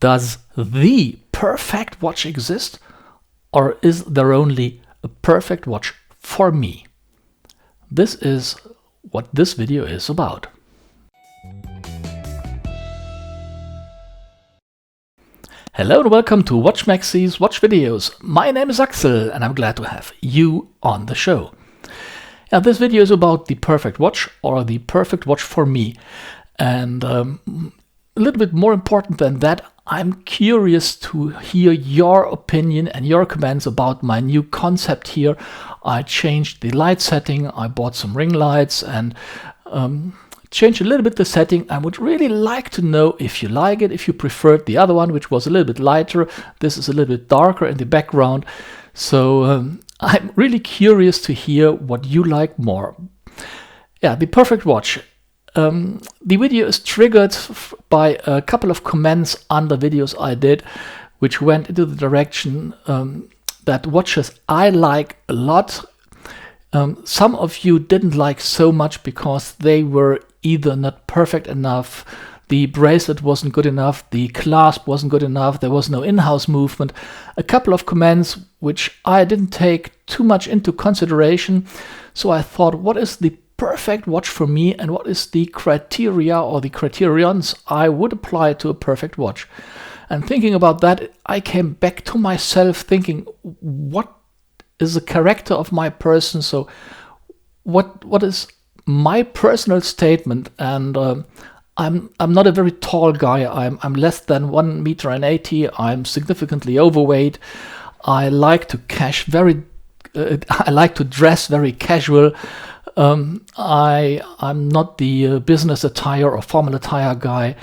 Does the perfect watch exist, or is there only a perfect watch for me? This is what this video is about. Hello and welcome to WatchMaxy's Watch Videos. My name is Axel and I'm glad to have you on the show. Now, this video is about the perfect watch, or the perfect watch for me. And a little bit more important than that, I'm curious to hear your opinion and your comments about my new concept here. I changed the light setting, I bought some ring lights and changed a little bit the setting. I would really like to know if you like it, if you preferred the other one, which was a little bit lighter. This is a little bit darker in the background. So I'm really curious to hear what you like more. Yeah, the perfect watch. The video is triggered by a couple of comments under videos I did, which went into the direction that watches I like a lot. Some of you didn't like so much because they were either not perfect enough, the bracelet wasn't good enough, the clasp wasn't good enough, there was no in-house movement. A couple of comments which I didn't take too much into consideration. So I thought, what is the perfect watch for me, and what is the criteria or the criterions I would apply to a perfect watch? And thinking about that, I came back to myself thinking, what is the character of my person? So what is my personal statement? And I'm not a very tall guy. I'm less than 1.80 m. I'm significantly overweight. I like to I like to dress very casual. I'm not the business attire or formal attire guy.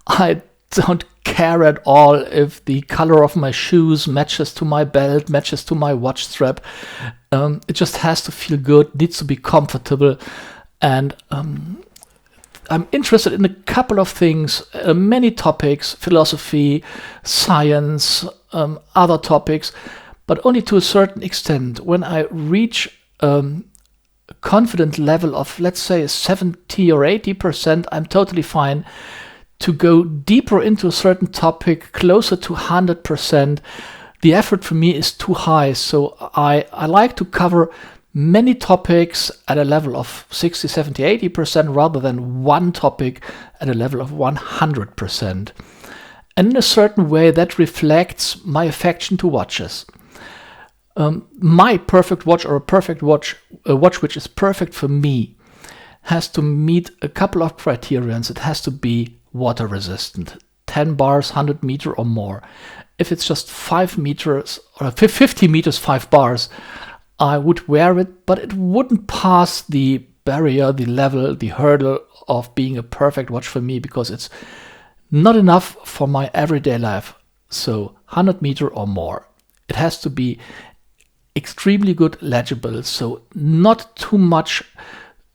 I don't care at all if the color of my shoes matches to my belt, matches to my watch strap. It just has to feel good, needs to be comfortable. And I'm interested in a couple of things, many topics, philosophy, science, other topics, but only to a certain extent. When I reach a confident level of, let's say, 70 or 80%, I'm totally fine to go deeper into a certain topic, closer to 100%. The effort for me is too high, so I like to cover many topics at a level of 60, 70, 80% rather than one topic at a level of 100%. And in a certain way, that reflects my affection to watches. My perfect watch, or a watch which is perfect for me, has to meet a couple of criterions. It has to be water resistant, 10 bars, 100 meter or more. If it's just 5 meters or 50 meters, 5 bars, I would wear it, but it wouldn't pass the barrier, the level, the hurdle of being a perfect watch for me, because it's not enough for my everyday life. So 100 meter or more. It has to be extremely good legible, so not too much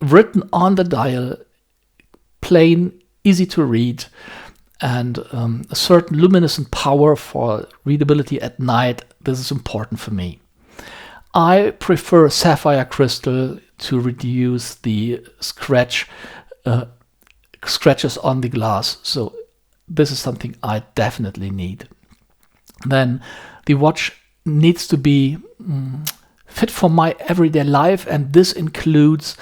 written on the dial, plain, easy to read, and a certain luminescent power for readability at night. This is important for me. I prefer sapphire crystal to reduce the scratches on the glass, so this is something I definitely need. Then the watch needs to be fit for my everyday life, and this includes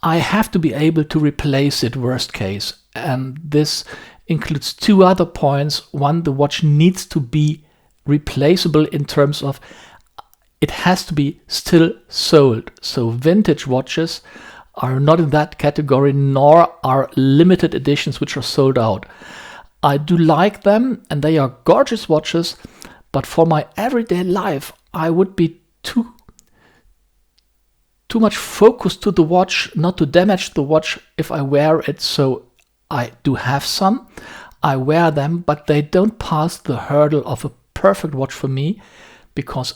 I have to be able to replace it worst case. And this includes two other points. One, the watch needs to be replaceable in terms of it has to be still sold. So vintage watches are not in that category, nor are limited editions which are sold out. I do like them, and they are gorgeous watches, but for my everyday life, I would be too much focused to the watch, not to damage the watch if I wear it. So I do have some, I wear them, but they don't pass the hurdle of a perfect watch for me, because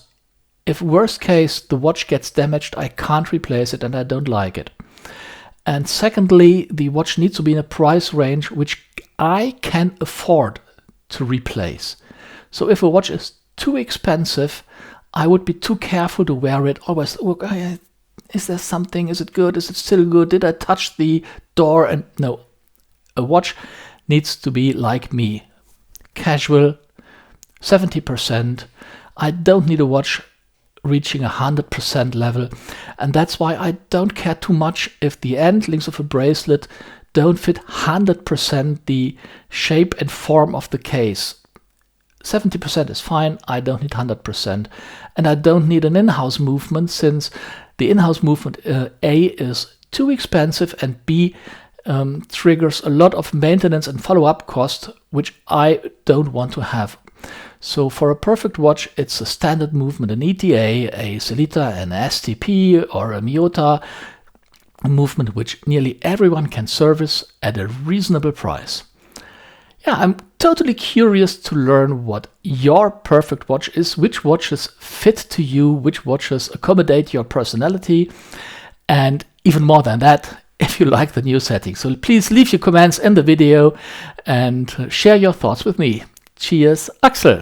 if worst case the watch gets damaged, I can't replace it and I don't like it. And secondly, the watch needs to be in a price range which I can afford to replace. So if a watch is too expensive, I would be too careful to wear it. Always look, is there something? Is it good? Is it still good? Did I touch the door? And no, a watch needs to be like me. casual, 70%. I don't need a watch reaching 100% level, and that's why I don't care too much if the end links of a bracelet don't fit 100% the shape and form of the case. 70% is fine, I don't need 100%. And I don't need an in-house movement, since the in-house movement A is too expensive and B triggers a lot of maintenance and follow-up cost, which I don't want to have. So for a perfect watch, it's a standard movement, an ETA, a Sellita, an STP or a Miyota, a movement which nearly everyone can service at a reasonable price. Yeah, I'm totally curious to learn what your perfect watch is, which watches fit to you, which watches accommodate your personality, and even more than that, if you like the new setting. So please leave your comments in the video and share your thoughts with me. Cheers, Axel.